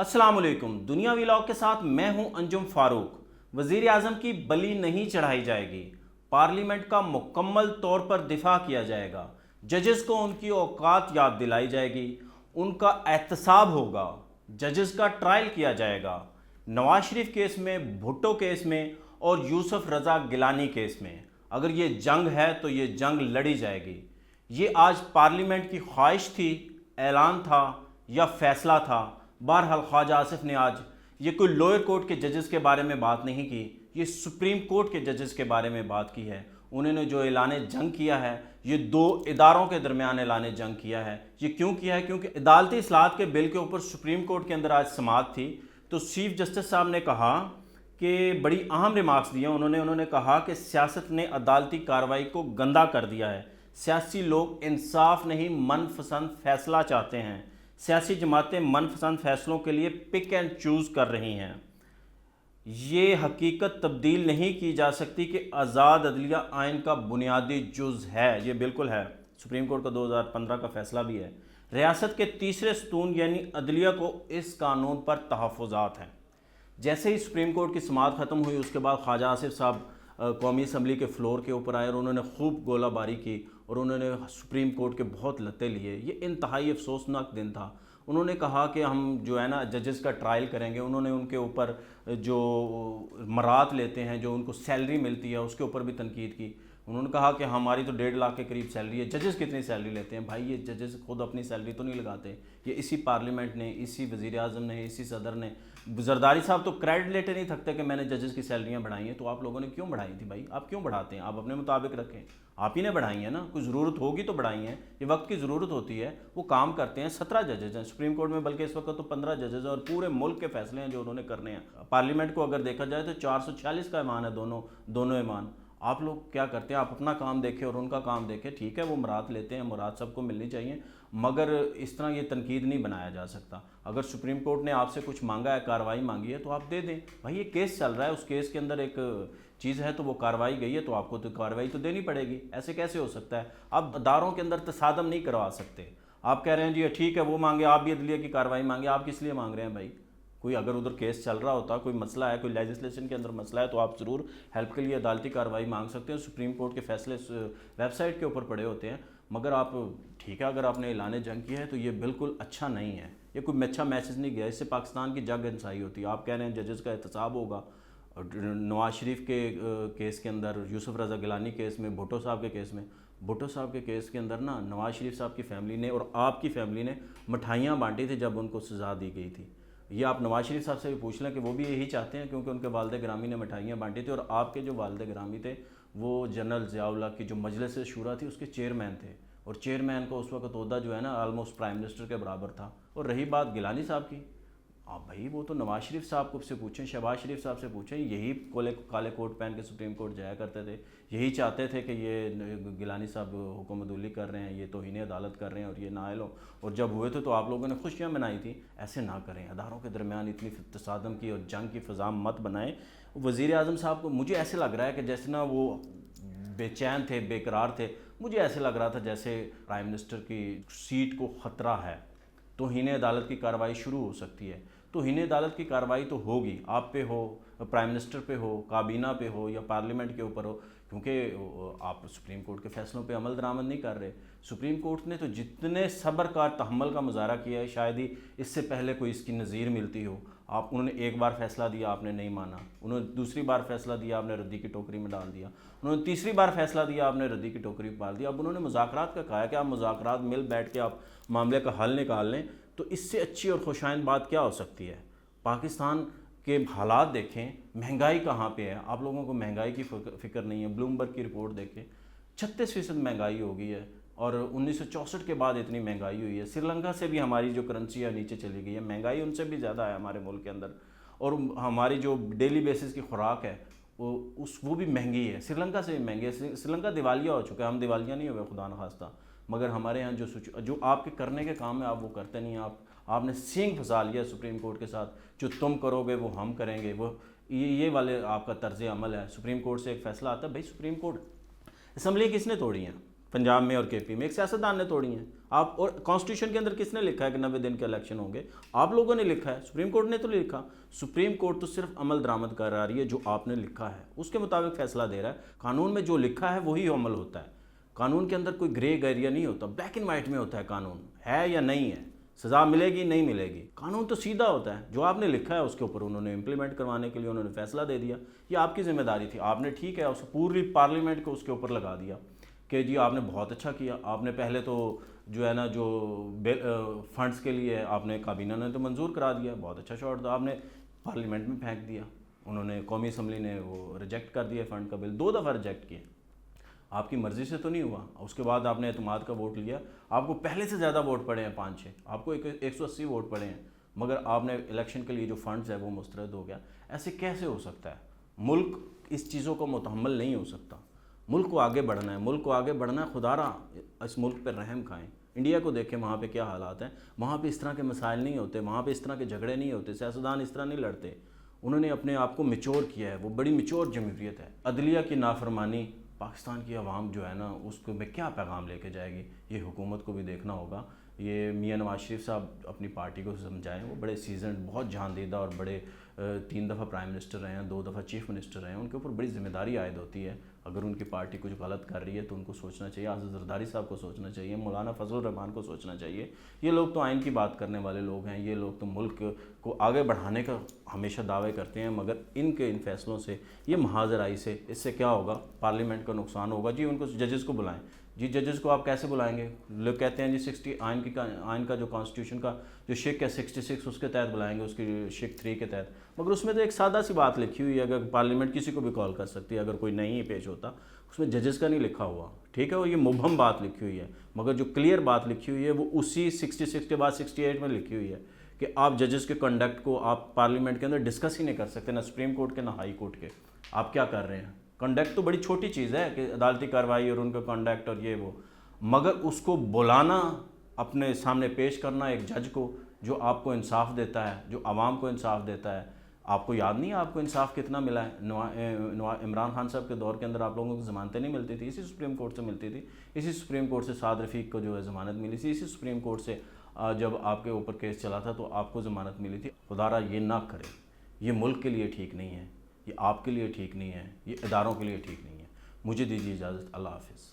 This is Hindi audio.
अस्सलाम वालेकुम। दुनिया व्लॉग के साथ मैं हूं अंजुम फारूक। वजीर आजम की बलि नहीं चढ़ाई जाएगी, पार्लियामेंट का मुकम्मल तौर पर दिफा किया जाएगा, जजेस को उनकी औकात याद दिलाई जाएगी, उनका एहतसाब होगा, जजेस का ट्रायल किया जाएगा, नवाज शरीफ केस में, भुट्टो केस में और यूसुफ रजा गिलानी केस में। अगर ये जंग है तो ये जंग लड़ी जाएगी। ये आज पार्लियामेंट की ख्वाहिश थी, ऐलान था या फैसला था। बहरहाल ख्वाजा आसिफ ने आज ये कोई लोअर कोर्ट के जजेस के बारे में बात नहीं की, ये सुप्रीम कोर्ट के जजेस के बारे में बात की है। उन्होंने जो ऐलान जंग किया है, ये दो इदारों के दरमियान ऐलान जंग किया है। ये क्यों किया है? क्योंकि अदालती इस्लाहत के बिल के ऊपर सुप्रीम कोर्ट के अंदर आज समाअत थी, तो चीफ जस्टिस साहब ने कहा कि बड़ी अहम रिमार्क्स दिए उन्होंने कहा कि सियासत ने अदालती कार्रवाई को गंदा कर दिया है। सियासी लोग इंसाफ नहीं मनपसंद फैसला चाहते हैं। सियासी जमातें मनपसंद फैसलों के लिए पिक एंड चूज़ कर रही हैं। ये हकीकत तब्दील नहीं की जा सकती कि आज़ाद अदलिया आइन का बुनियादी जुज़ है। ये बिल्कुल है, सुप्रीम कोर्ट का 2015 का फैसला भी है। रियासत के तीसरे सतून यानी अदलिया को इस कानून पर तहफ़्फ़ुज़ात हैं। जैसे ही सुप्रीम कोर्ट की समाअत ख़त्म हुई, उसके बाद ख्वाजा आसिफ साहब कौमी असम्बली के फ्लोर के ऊपर आए और उन्होंने खूब गोलाबारी की और उन्होंने सुप्रीम कोर्ट के बहुत लत्ते लिए। ये इंतहाई अफसोसनाक दिन था। उन्होंने कहा कि हम जो है ना जजेस का ट्रायल करेंगे। उन्होंने उनके ऊपर जो मरात लेते हैं, जो उनको सैलरी मिलती है, उसके ऊपर भी तनकीद की। उन्होंने कहा कि हमारी तो 1.5 लाख के करीब सैलरी है, जजेस कितनी सैलरी लेते हैं? भाई ये जजेस खुद अपनी सैलरी तो नहीं लगाते, ये इसी पार्लियामेंट ने, इसी वज़ीर आज़म ने, इसी सदर ने। जरदारी साहब तो क्रेडिट लेते नहीं थकते कि मैंने जजेस की सैलरियाँ बढ़ाई हैं। तो आप लोगों ने क्यों बढ़ाई थी भाई? आप क्यों बढ़ाते हैं? आप अपने मुताबिक रखें। आप ही ने बढ़ाई है ना, कोई ज़रूरत होगी तो बढ़ाई हैं। ये वक्त की ज़रूरत होती है, वो काम करते हैं। 17 जजेज हैं सुप्रीम कोर्ट में, बल्कि इस वक्त तो 15 जजेज हैं और पूरे मुल्क के फैसले हैं जो उन्होंने करने हैं। पार्लियामेंट को अगर देखा जाए तो 446 का ईमान है, दोनों ईमान। आप लोग क्या करते हैं? आप अपना काम देखें और उनका काम देखें। ठीक है, वो मुराद लेते हैं, मुराद सबको मिलनी चाहिए, मगर इस तरह ये तनकीद नहीं बनाया जा सकता। अगर सुप्रीम कोर्ट ने आपसे कुछ मांगा है, कार्रवाई मांगी है, तो आप दे दें। भाई ये केस चल रहा है, उस केस के अंदर एक चीज़ है तो वो कार्रवाई गई है, तो आपको तो कार्रवाई तो देनी पड़ेगी। ऐसे कैसे हो सकता है? आप अदारों के अंदर तसादम नहीं करवा सकते। आप कह रहे हैं जी ठीक है वो मांगे, आप भी अदलिया की कार्रवाई मांगे। आप किस लिए मांग रहे हैं भाई? कोई अगर उधर केस चल रहा होता, कोई मसला है, कोई लेजिस्लेशन के अंदर मसला है, तो आप ज़रूर हेल्प के लिए अदालती कार्रवाई मांग सकते हैं। सुप्रीम कोर्ट के फैसले वेबसाइट के ऊपर पड़े होते हैं। मगर आप ठीक है, अगर आपने ऐलान जंग किया है तो ये बिल्कुल अच्छा नहीं है। ये कोई अच्छा मैसेज नहीं गया, इससे पाकिस्तान की जग इंसाई होती है। आप कह रहे हैं जजेस का एहतसाब होगा, नवाज शरीफ के केस के अंदर, यूसुफ रजा गिलानी केस में, भुट्टो साहब के केस में। भुट्टो साहब के केस के अंदर ना नवाज शरीफ साहब की फैमिली ने और आपकी फैमिली ने मिठाइयाँ बांटी थी जब उनको सज़ा दी गई थी। ये आप नवाज शरीफ साहब से भी पूछ लें कि वो भी यही चाहते हैं, क्योंकि उनके वालिद गिरामी ने मिठाइयाँ बांटी थी। और आपके जो वालिद गिरामी थे वो जनरल ज़िया-उल हक की जो मजलिस शूरा थी उसके चेयरमैन थे, और चेयरमैन को उस वक्त ओहदा जो है ना आलमोस्ट प्राइम मिनिस्टर के बराबर था। और रही बात गिलानी साहब की, आप भाई वो तो नवाज शरीफ साहब को से पूछें, शहबाज शरीफ साहब से पूछें। यही काले कोट पहन के सुप्रीम कोर्ट जाया करते थे, यही चाहते थे कि ये गिलानी साहब हुकूमतुल्ली कर रहे हैं, ये तौहीन अदालत कर रहे हैं और ये नाअहल हो। और जब हुए थे तो आप लोगों ने खुशियाँ मनाई थी। ऐसे ना करें, अदारों के दरमियान इतनी तसादम की और जंग की फ़ज़ा मत बनाएं। वज़ीर आज़म साहब को मुझे ऐसे लग रहा है कि जैसे ना वो बेचैन थे, बेकरार थे। मुझे ऐसे लग रहा था जैसे प्राइम मिनिस्टर की सीट को ख़तरा है, तौहीन अदालत की कार्रवाई शुरू हो सकती है। तौहीन अदालत की कार्रवाई तो होगी, आप पे हो, प्राइम मिनिस्टर पे हो, काबीना पे हो या पार्लियामेंट के ऊपर हो, क्योंकि आप सुप्रीम कोर्ट के फैसलों पे अमल दरामद नहीं कर रहे। सुप्रीम कोर्ट ने तो जितने सब्र का तहम्मुल का मुजाहरा किया है, शायद ही इससे पहले कोई इसकी नज़ीर मिलती हो। उन्होंने एक बार फैसला दिया, आपने नहीं माना। उन्होंने दूसरी बार फैसला दिया, आपने रद्दी की टोकरी में डाल दिया। उन्होंने तीसरी बार फैसला दिया, आपने रद्दी की टोकरी में डाल दिया। अब उन्होंने मुज़ाकरात का कहा है कि आप मुज़ाकरात मिल बैठ के आप मामले का हल निकाल लें। तो इससे अच्छी और खुशाइन बात क्या हो सकती है? पाकिस्तान के हालात देखें, महंगाई कहाँ पे है। आप लोगों को महंगाई की फ़िक्र नहीं है। ब्लूमबर्ग की रिपोर्ट देखें, 36% महंगाई हो गई है और 1964 के बाद इतनी महंगाई हुई है। श्रीलंका से भी हमारी जो करेंसी है नीचे चली गई है, महंगाई उनसे भी ज़्यादा है हमारे मुल्क के अंदर। और हमारी जो डेली बेसिस की खुराक है वो भी महंगी है, श्रीलंका से भी महंगी है। श्रीलंका दिवालिया हो चुका है, हम दिवालिया नहीं हुए खुदा न खास्ता, मगर हमारे यहाँ जो आपके करने के काम है आप वो करते नहीं। आपने सींग फंसा लिया सुप्रीम कोर्ट के साथ, जो तुम करोगे वो हम करेंगे। वो ये वाले आपका तर्ज अमल है। सुप्रीम कोर्ट से एक फ़ैसला आता है, भाई सुप्रीम कोर्ट असम्बली किसने तोड़ी है? पंजाब में और केपी में, एक सियासतदान ने तोड़ी हैं। आप और कॉन्स्टिट्यूशन के अंदर किसने लिखा है कि 90 दिन के इलेक्शन होंगे? आप लोगों ने लिखा है, सुप्रीम कोर्ट ने तो लिखा। सुप्रीम कोर्ट तो सिर्फ अमल दरामद कर रही है, जो आपने लिखा है उसके मुताबिक फैसला दे रहा है। कानून में जो लिखा है वही अमल होता है। कानून के अंदर कोई ग्रे एरिया नहीं होता, ब्लैक एंड वाइट में होता है। कानून है या नहीं है, सज़ा मिलेगी नहीं मिलेगी, कानून तो सीधा होता है। जो आपने लिखा है उसके ऊपर उन्होंने इम्प्लीमेंट करवाने के लिए उन्होंने फैसला दे दिया। ये आपकी जिम्मेदारी थी, आपने ठीक है उस पूरी पार्लियामेंट को उसके ऊपर लगा दिया कि जी आपने बहुत अच्छा किया। आपने पहले तो जो है ना, जो फंड्स के लिए आपने काबीना ने तो मंजूर करा दिया, बहुत अच्छा शॉट था। आपने पार्लियामेंट में फेंक दिया, उन्होंने कौमी असम्बली ने वो रिजेक्ट कर दिया फंड का बिल, 2 दफ़ा रिजेक्ट किए। आपकी मर्ज़ी से तो नहीं हुआ। उसके बाद आपने एतमाद का वोट लिया, आपको पहले से ज़्यादा वोट पड़े हैं 5-6, आपको 180 वोट पड़े हैं, मगर आपने इलेक्शन के लिए जो फंड्स है वो मुस्तरद हो गया। ऐसे कैसे हो सकता है? मुल्क इस चीज़ों को मुतहम्मल नहीं हो सकता। मुल्क को आगे बढ़ना है, मुल्क को आगे बढ़ना है। खुदारा इस मुल्क पर रहम खाएं। इंडिया को देखें, वहाँ पे क्या हालात हैं। वहाँ पे इस तरह के मसाइल नहीं होते, वहाँ पे इस तरह के झगड़े नहीं होते, सियासतदान इस तरह नहीं लड़ते। उन्होंने अपने आप को मिच्योर किया है, वो बड़ी मिच्योर जमहूरियत है। अदलिया की नाफरमानी पाकिस्तान की आवाम जो है ना, उसको में क्या पैगाम लेके जाएगी, ये हुकूमत को भी देखना होगा। ये मियां नवाज शरीफ साहब अपनी पार्टी को समझाएं, वो बड़े सीजन, बहुत जान दीदा और बड़े 3 दफ़ा प्राइम मिनिस्टर रहे हैं, 2 दफ़ा चीफ मिनिस्टर रहे हैं। उनके ऊपर बड़ी जिम्मेदारी आयद होती है। अगर उनकी पार्टी कुछ गलत कर रही है तो उनको सोचना चाहिए, आज़ाद जरदारी साहब को सोचना चाहिए, मौलाना फजल रहमान को सोचना चाहिए। ये लोग तो आइन की बात करने वाले लोग हैं, ये लोग तो मुल्क को आगे बढ़ाने का हमेशा दावे करते हैं, मगर इनके इन फैसलों से, ये महाजराई से, इससे क्या होगा? पार्लियामेंट का नुकसान होगा। जी उनको जजेस को बुलाएं। जी जजेस को आप कैसे बुलाएंगे? लोग कहते हैं जी 60 आइन का जो कॉन्स्टिट्यूशन का जो शिक है 66 उसके तहत बुलाएंगे, उसकी शिक 3 के तहत। मगर उसमें तो एक सादा सी बात लिखी हुई है, अगर पार्लियामेंट किसी को भी कॉल कर सकती है, अगर कोई नहीं पेश होता, उसमें जजेस का नहीं लिखा हुआ। ठीक है, वो ये मुबहम बात लिखी हुई है, मगर जो क्लियर बात लिखी हुई है वो उसी 66 के बाद 68 में लिखी हुई है कि आप जजेस के कंडक्ट को आप पार्लियामेंट के अंदर डिस्कस ही नहीं कर सकते, ना सुप्रीम कोर्ट के ना हाई कोर्ट के। आप क्या कर रहे हैं? कंडक्ट तो बड़ी छोटी चीज़ है कि अदालती कार्रवाई और उनका कंडक्ट और ये वो, मगर उसको बुलाना, अपने सामने पेश करना एक जज को जो आपको इंसाफ देता है, जो आवाम को इंसाफ देता है। आपको याद नहीं है आपको इंसाफ कितना मिला है? इमरान खान साहब के दौर के अंदर आप लोगों को ज़मानतें नहीं मिलती थी, इसी सुप्रीम कोर्ट से मिलती थी। इसी सुप्रीम कोर्ट से साद रफ़ीक को जो है ज़मानत मिली थी, इसी सुप्रीम कोर्ट से जब आपके ऊपर केस चला था तो आपको ज़मानत मिली थी। खुदारा ये ना करें, ये मुल्क के लिए ठीक नहीं है, ये आपके लिए ठीक नहीं है, ये इदारों के लिए ठीक नहीं है। मुझे दीजिए इजाज़त। अल्लाह हाफ़िज़।